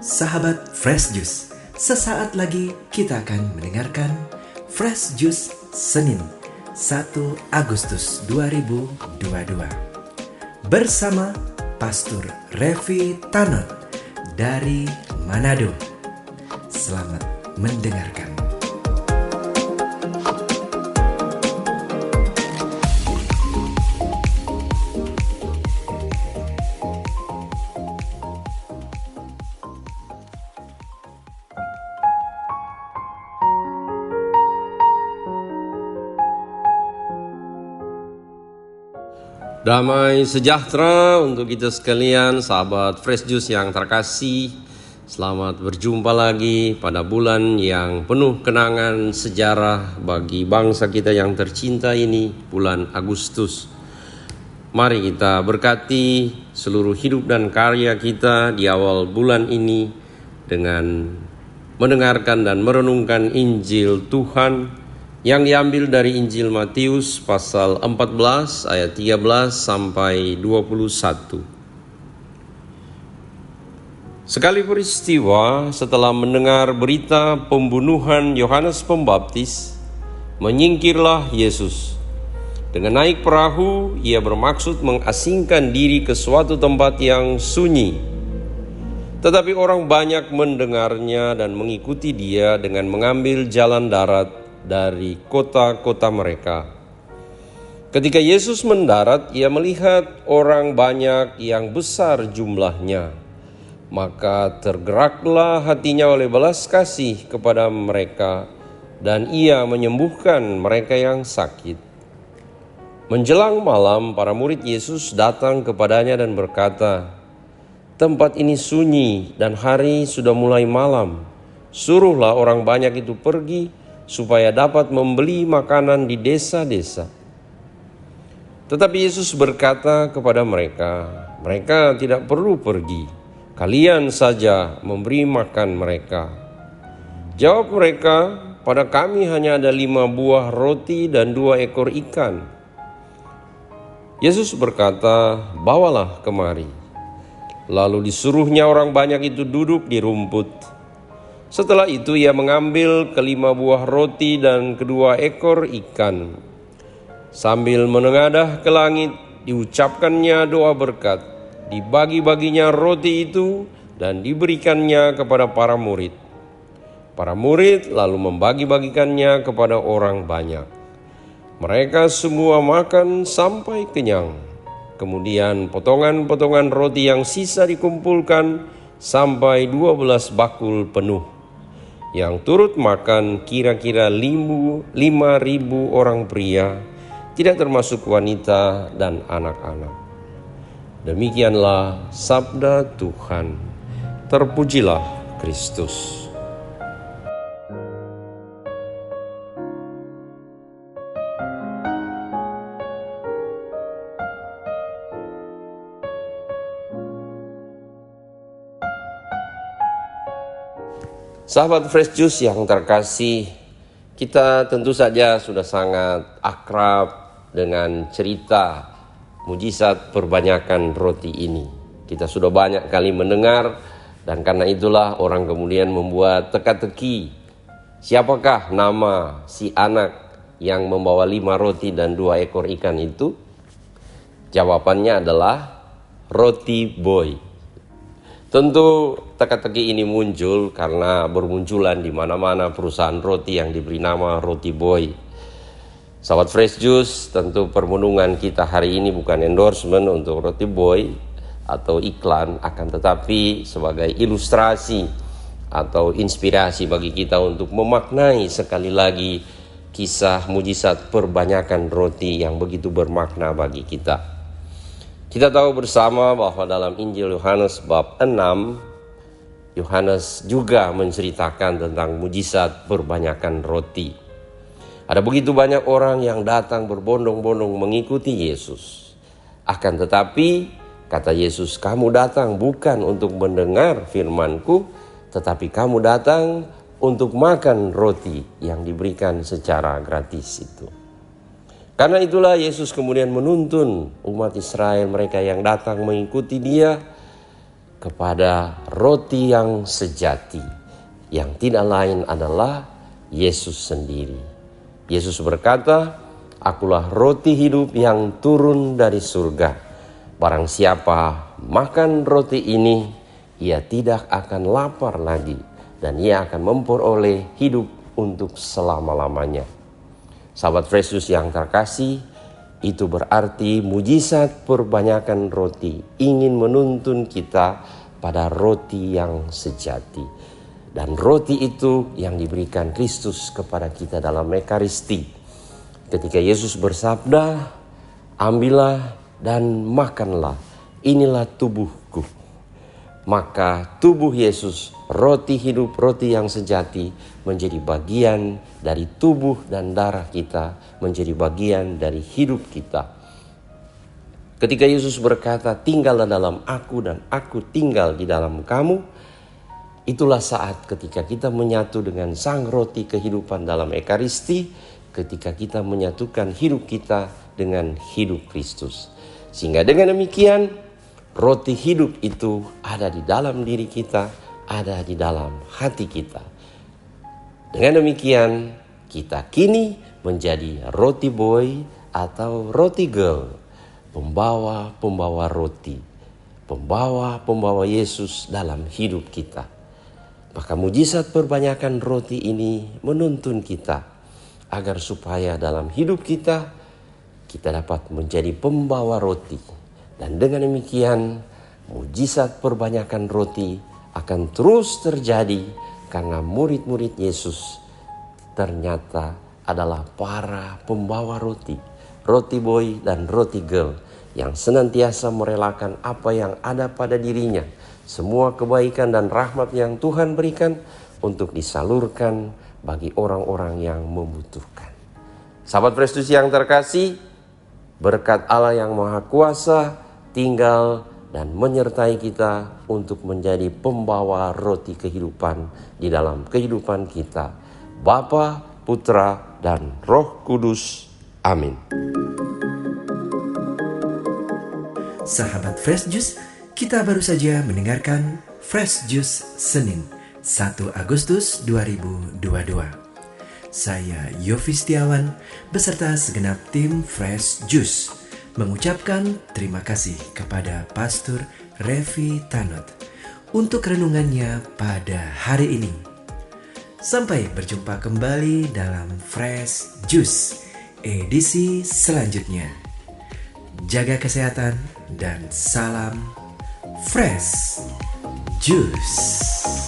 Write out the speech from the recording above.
Sahabat Fresh Juice, sesaat lagi kita akan mendengarkan Fresh Juice Senin 1 Agustus 2022 bersama Pastor Revi Tanot dari Manado. Selamat mendengarkan. Damai sejahtera untuk kita sekalian, sahabat Fresh Juice yang terkasih. Selamat berjumpa lagi pada bulan yang penuh kenangan sejarah bagi bangsa kita yang tercinta ini, bulan Agustus. Mari kita berkati seluruh hidup dan karya kita di awal bulan ini dengan mendengarkan dan merenungkan Injil Tuhan yang diambil dari Injil Matius pasal 14 ayat 13 sampai 21. Sekali peristiwa setelah mendengar berita pembunuhan Yohanes Pembaptis, menyingkirlah Yesus. Dengan naik perahu, ia bermaksud mengasingkan diri ke suatu tempat yang sunyi. Tetapi orang banyak mendengarnya dan mengikuti dia dengan mengambil jalan darat dari kota-kota mereka. Ketika Yesus mendarat, ia melihat orang banyak yang besar jumlahnya. Maka tergeraklah hatinya oleh belas kasih kepada mereka, dan ia menyembuhkan mereka yang sakit. Menjelang malam, para murid Yesus datang kepadanya dan berkata, "Tempat ini sunyi dan hari sudah mulai malam. Suruhlah orang banyak itu pergi supaya dapat membeli makanan di desa-desa." Tetapi Yesus berkata kepada mereka, "Mereka tidak perlu pergi. Kalian saja memberi makan mereka." Jawab mereka, "Pada kami hanya ada 5 buah roti dan 2 ekor ikan." Yesus berkata, "Bawalah kemari." Lalu disuruhnya orang banyak itu duduk di rumput. Setelah itu ia mengambil ke-5 buah roti dan kedua ekor ikan. Sambil menengadah ke langit, diucapkannya doa berkat. Dibagi-baginya roti itu dan diberikannya kepada para murid. Para murid lalu membagi-bagikannya kepada orang banyak. Mereka semua makan sampai kenyang. Kemudian potongan-potongan roti yang sisa dikumpulkan sampai 12 bakul penuh. Yang turut makan kira-kira 5.000 orang pria, tidak termasuk wanita dan anak-anak. Demikianlah sabda Tuhan. Terpujilah Kristus. Sahabat Fresh Juice yang terkasih, kita tentu saja sudah sangat akrab dengan cerita mujizat perbanyakan roti ini. Kita sudah banyak kali mendengar, dan karena itulah orang kemudian membuat teka-teki. Siapakah nama si anak yang membawa 5 roti dan 2 ekor ikan itu? Jawabannya adalah Roti Boy. Tentu teka-teki ini muncul karena bermunculan di mana-mana perusahaan roti yang diberi nama Roti Boy. Sahabat Fresh Juice, tentu permenungan kita hari ini bukan endorsement untuk Roti Boy atau iklan, akan tetapi sebagai ilustrasi atau inspirasi bagi kita untuk memaknai sekali lagi kisah mujizat perbanyakan roti yang begitu bermakna bagi kita. Kita tahu bersama bahwa dalam Injil Yohanes bab 6, Yohanes juga menceritakan tentang mujizat perbanyakan roti. Ada begitu banyak orang yang datang berbondong-bondong mengikuti Yesus. Akan tetapi, kata Yesus, "Kamu datang bukan untuk mendengar firman-Ku, tetapi kamu datang untuk makan roti yang diberikan secara gratis itu." Karena itulah Yesus kemudian menuntun umat Israel, mereka yang datang mengikuti Dia, kepada roti yang sejati, yang tidak lain adalah Yesus sendiri. Yesus berkata, "Akulah roti hidup yang turun dari surga. Barang siapa makan roti ini, ia tidak akan lapar lagi, dan ia akan memperoleh hidup untuk selama-lamanya." Sahabat Fresh Juice yang terkasih, itu berarti mujizat perbanyakan roti ingin menuntun kita pada roti yang sejati. Dan roti itu yang diberikan Kristus kepada kita dalam Ekaristi. Ketika Yesus bersabda, "Ambillah dan makanlah, inilah tubuhku." Maka tubuh Yesus, roti hidup, roti yang sejati, menjadi bagian dari tubuh dan darah kita, menjadi bagian dari hidup kita. Ketika Yesus berkata, "Tinggallah dalam aku dan aku tinggal di dalam kamu," itulah saat ketika kita menyatu dengan sang roti kehidupan dalam Ekaristi, ketika kita menyatukan hidup kita dengan hidup Kristus. Sehingga dengan demikian, roti hidup itu ada di dalam diri kita, ada di dalam hati kita. Dengan demikian, kita kini menjadi roti boy atau roti girl, pembawa-pembawa roti, pembawa-pembawa Yesus dalam hidup kita. Maka mujizat perbanyakan roti ini menuntun kita agar supaya dalam hidup kita dapat menjadi pembawa roti. Dan dengan demikian, mujizat perbanyakan roti akan terus terjadi karena murid-murid Yesus ternyata adalah para pembawa roti, roti boy dan roti girl, yang senantiasa merelakan apa yang ada pada dirinya, semua kebaikan dan rahmat yang Tuhan berikan untuk disalurkan bagi orang-orang yang membutuhkan. Sahabat Fresh Juice yang terkasih, berkat Allah yang Maha Kuasa tinggal dan menyertai kita untuk menjadi pembawa roti kehidupan di dalam kehidupan kita. Bapa, Putra, dan Roh Kudus. Amin. Sahabat Fresh Juice, kita baru saja mendengarkan Fresh Juice Senin 1 Agustus 2022. Saya Yofi Setiawan beserta segenap tim Fresh Juice mengucapkan terima kasih kepada Pastor Revi Tanot untuk renungannya pada hari ini. Sampai berjumpa kembali dalam Fresh Juice edisi selanjutnya. Jaga kesehatan dan salam Fresh Juice.